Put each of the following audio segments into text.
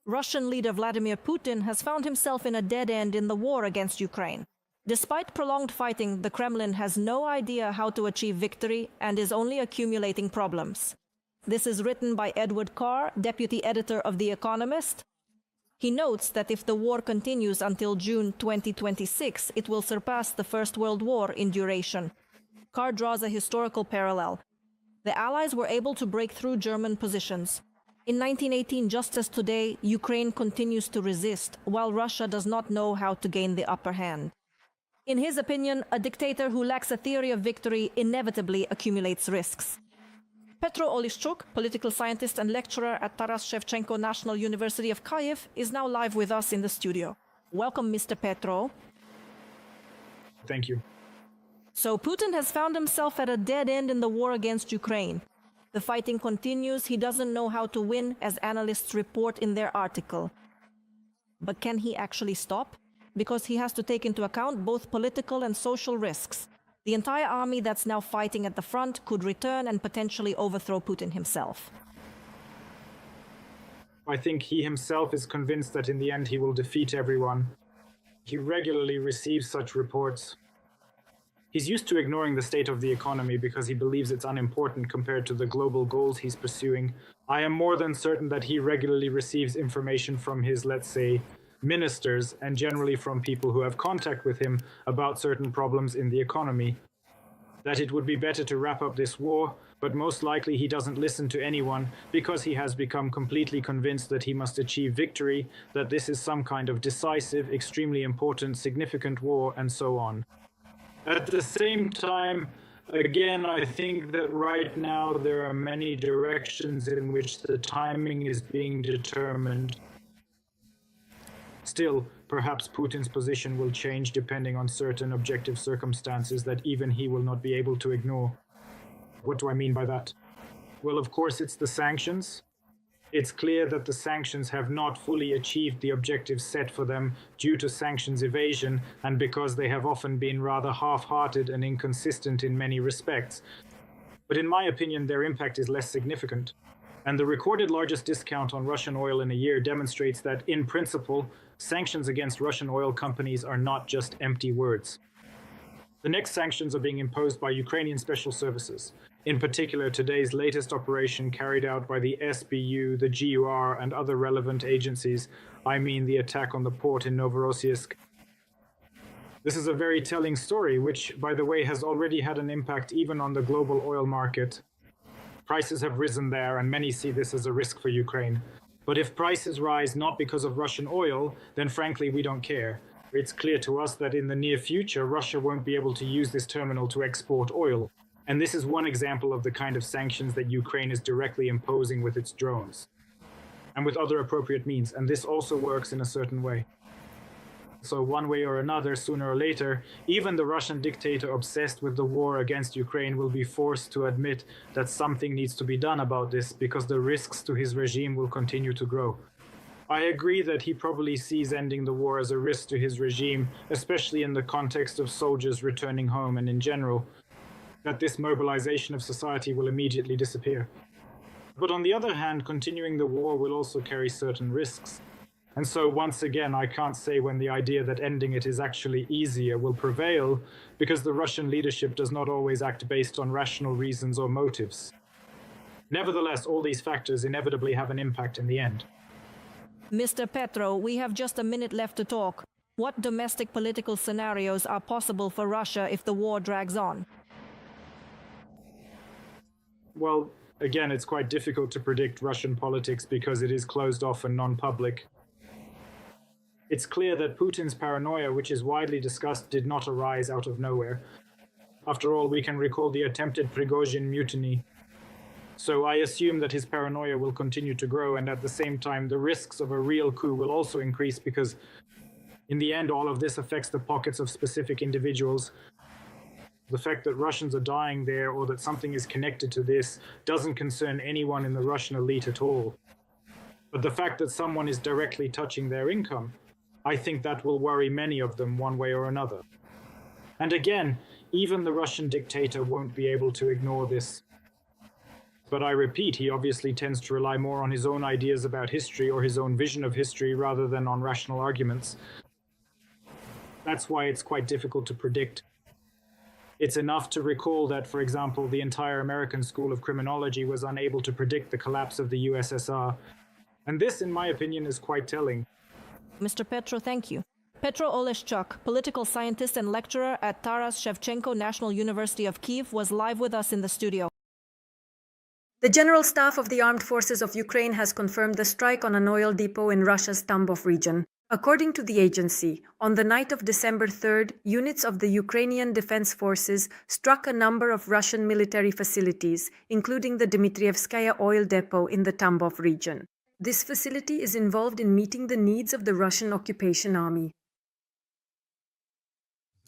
Russian leader Vladimir Putin has found himself in a dead end in the war against Ukraine. Despite prolonged fighting, the Kremlin has no idea how to achieve victory and is only accumulating problems. This is written by Edward Carr, deputy editor of The Economist. He notes that if the war continues until June 2026, it will surpass the First World War in duration. Carr draws a historical parallel. The Allies were able to break through German positions. In 1918, just as today, Ukraine continues to resist, while Russia does not know how to gain the upper hand. In his opinion, a dictator who lacks a theory of victory inevitably accumulates risks. Petro Oleshchuk, political scientist and lecturer at Taras Shevchenko National University of Kyiv, is now live with us in the studio. Welcome, Mr. Petro. Thank you. So Putin has found himself at a dead end in the war against Ukraine. The fighting continues. He doesn't know how to win, as analysts report in their article. But can he actually stop? Because he has to take into account both political and social risks. The entire army that's now fighting at the front could return and potentially overthrow Putin himself. I think he himself is convinced that in the end he will defeat everyone. He regularly receives such reports. He's used to ignoring the state of the economy because he believes it's unimportant compared to the global goals he's pursuing. I am more than certain that he regularly receives information from his, let's say, ministers, and generally from people who have contact with him about certain problems in the economy. That it would be better to wrap up this war, but most likely he doesn't listen to anyone because he has become completely convinced that he must achieve victory, that this is some kind of decisive, extremely important, significant war, and so on. At the same time, again, I think that right now there are many directions in which the timing is being determined. Still, perhaps Putin's position will change depending on certain objective circumstances that even he will not be able to ignore. What do I mean by that? Well, of course, it's the sanctions. It's clear that the sanctions have not fully achieved the objectives set for them due to sanctions evasion and because they have often been rather half-hearted and inconsistent in many respects. But in my opinion, their impact is less significant. And the recorded largest discount on Russian oil in a year demonstrates that, in principle, sanctions against Russian oil companies are not just empty words. The next sanctions are being imposed by Ukrainian special services. In particular, today's latest operation carried out by the SBU, the GUR, and other relevant agencies. I mean the attack on the port in Novorossiysk. This is a very telling story, which, by the way, has already had an impact even on the global oil market. Prices have risen there, and many see this as a risk for Ukraine. But if prices rise not because of Russian oil, then frankly, we don't care. It's clear to us that in the near future, Russia won't be able to use this terminal to export oil. And this is one example of the kind of sanctions that Ukraine is directly imposing with its drones and with other appropriate means. And this also works in a certain way. So one way or another, sooner or later, even the Russian dictator obsessed with the war against Ukraine will be forced to admit that something needs to be done about this because the risks to his regime will continue to grow. I agree that he probably sees ending the war as a risk to his regime, especially in the context of soldiers returning home and in general, that this mobilization of society will immediately disappear. But on the other hand, continuing the war will also carry certain risks. And so once again, I can't say when the idea that ending it is actually easier will prevail, because the Russian leadership does not always act based on rational reasons or motives. Nevertheless, all these factors inevitably have an impact in the end. Mr. Petro, we have just a minute left to talk. What domestic political scenarios are possible for Russia if the war drags on? Well, again, it's quite difficult to predict Russian politics because it is closed off and non-public. It's clear that Putin's paranoia, which is widely discussed, did not arise out of nowhere. After all, we can recall the attempted Prigozhin mutiny. So I assume that his paranoia will continue to grow, and at the same time, the risks of a real coup will also increase because, in the end, all of this affects the pockets of specific individuals. The fact that Russians are dying there or that something is connected to this doesn't concern anyone in the Russian elite at all. But the fact that someone is directly touching their income, I think that will worry many of them one way or another. And again, even the Russian dictator won't be able to ignore this. But I repeat, he obviously tends to rely more on his own ideas about history or his own vision of history rather than on rational arguments. That's why it's quite difficult to predict. It's enough to recall that, for example, the entire American School of Criminology was unable to predict the collapse of the USSR. And this, in my opinion, is quite telling. Mr. Petro, thank you. Petro Oleshchuk, political scientist and lecturer at Taras Shevchenko National University of Kyiv, was live with us in the studio. The General Staff of the Armed Forces of Ukraine has confirmed the strike on an oil depot in Russia's Tambov region. According to the agency, on the night of December 3rd, units of the Ukrainian Defense Forces struck a number of Russian military facilities, including the Dmitrievskaya oil depot in the Tambov region. This facility is involved in meeting the needs of the Russian occupation army.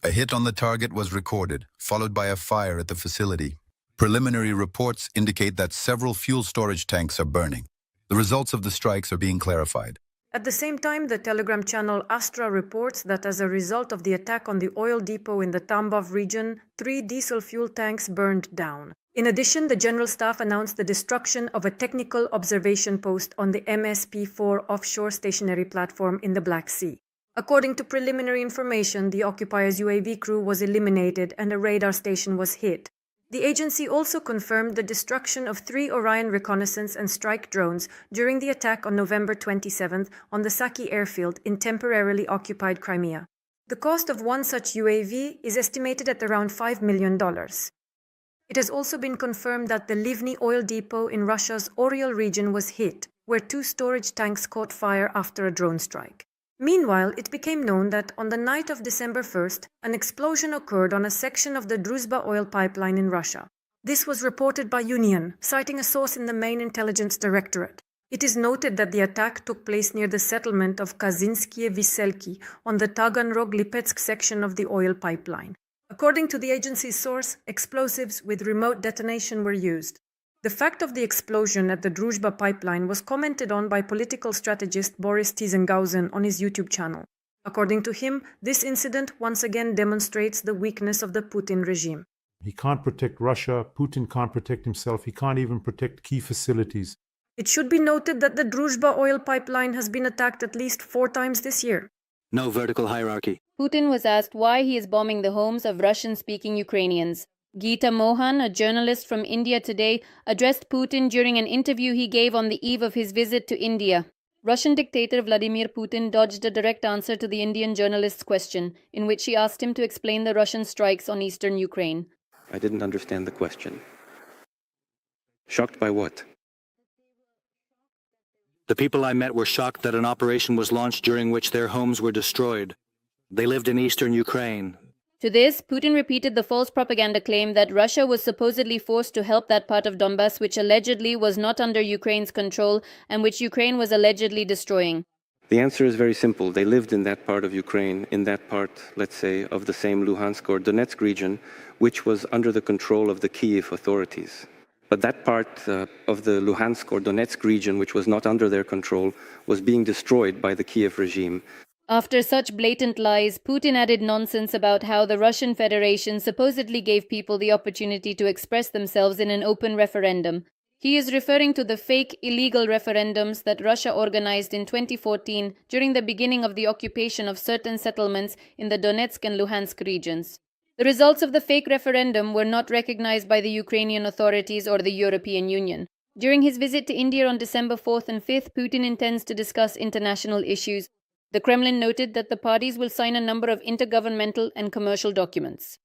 A hit on the target was recorded, followed by a fire at the facility. Preliminary reports indicate that several fuel storage tanks are burning. The results of the strikes are being clarified. At the same time, the Telegram channel Astra reports that as a result of the attack on the oil depot in the Tambov region, 3 diesel fuel tanks burned down. In addition, the General Staff announced the destruction of a technical observation post on the MSP-4 offshore stationary platform in the Black Sea. According to preliminary information, the occupiers' UAV crew was eliminated and a radar station was hit. The agency also confirmed the destruction of 3 Orion reconnaissance and strike drones during the attack on November 27th on the Saki airfield in temporarily occupied Crimea. The cost of one such UAV is estimated at around $5 million. It has also been confirmed that the Livny oil depot in Russia's Oriol region was hit, where 2 storage tanks caught fire after a drone strike. Meanwhile, it became known that on the night of December 1st, an explosion occurred on a section of the Druzhba oil pipeline in Russia. This was reported by Union, citing a source in the main intelligence directorate. It is noted that the attack took place near the settlement of Kazinskie Viselki on the Taganrog-Lipetsk section of the oil pipeline. According to the agency's source, explosives with remote detonation were used. The fact of the explosion at the Druzhba pipeline was commented on by political strategist Boris Tizenghausen on his YouTube channel. According to him, this incident once again demonstrates the weakness of the Putin regime. He can't protect Russia, Putin can't protect himself, he can't even protect key facilities. It should be noted that the Druzhba oil pipeline has been attacked at least 4 times this year. No vertical hierarchy. Putin was asked why he is bombing the homes of Russian-speaking Ukrainians. Geeta Mohan, a journalist from India Today, addressed Putin during an interview he gave on the eve of his visit to India. Russian dictator Vladimir Putin dodged a direct answer to the Indian journalist's question, in which he asked him to explain the Russian strikes on eastern Ukraine. I didn't understand the question. Shocked by what? The people I met were shocked that an operation was launched during which their homes were destroyed. They lived in eastern Ukraine. To this, Putin repeated the false propaganda claim that Russia was supposedly forced to help that part of Donbass which allegedly was not under Ukraine's control and which Ukraine was allegedly destroying. The answer is very simple. They lived in that part of Ukraine, in that part, let's say, of the same Luhansk or Donetsk region, which was under the control of the Kyiv authorities. But that part of the Luhansk or Donetsk region, which was not under their control, was being destroyed by the Kyiv regime. After such blatant lies, Putin added nonsense about how the Russian Federation supposedly gave people the opportunity to express themselves in an open referendum. He is referring to the fake, illegal referendums that Russia organized in 2014 during the beginning of the occupation of certain settlements in the Donetsk and Luhansk regions. The results of the fake referendum were not recognized by the Ukrainian authorities or the European Union. During his visit to India on December 4th and 5th, Putin intends to discuss international issues. The Kremlin noted that the parties will sign a number of intergovernmental and commercial documents.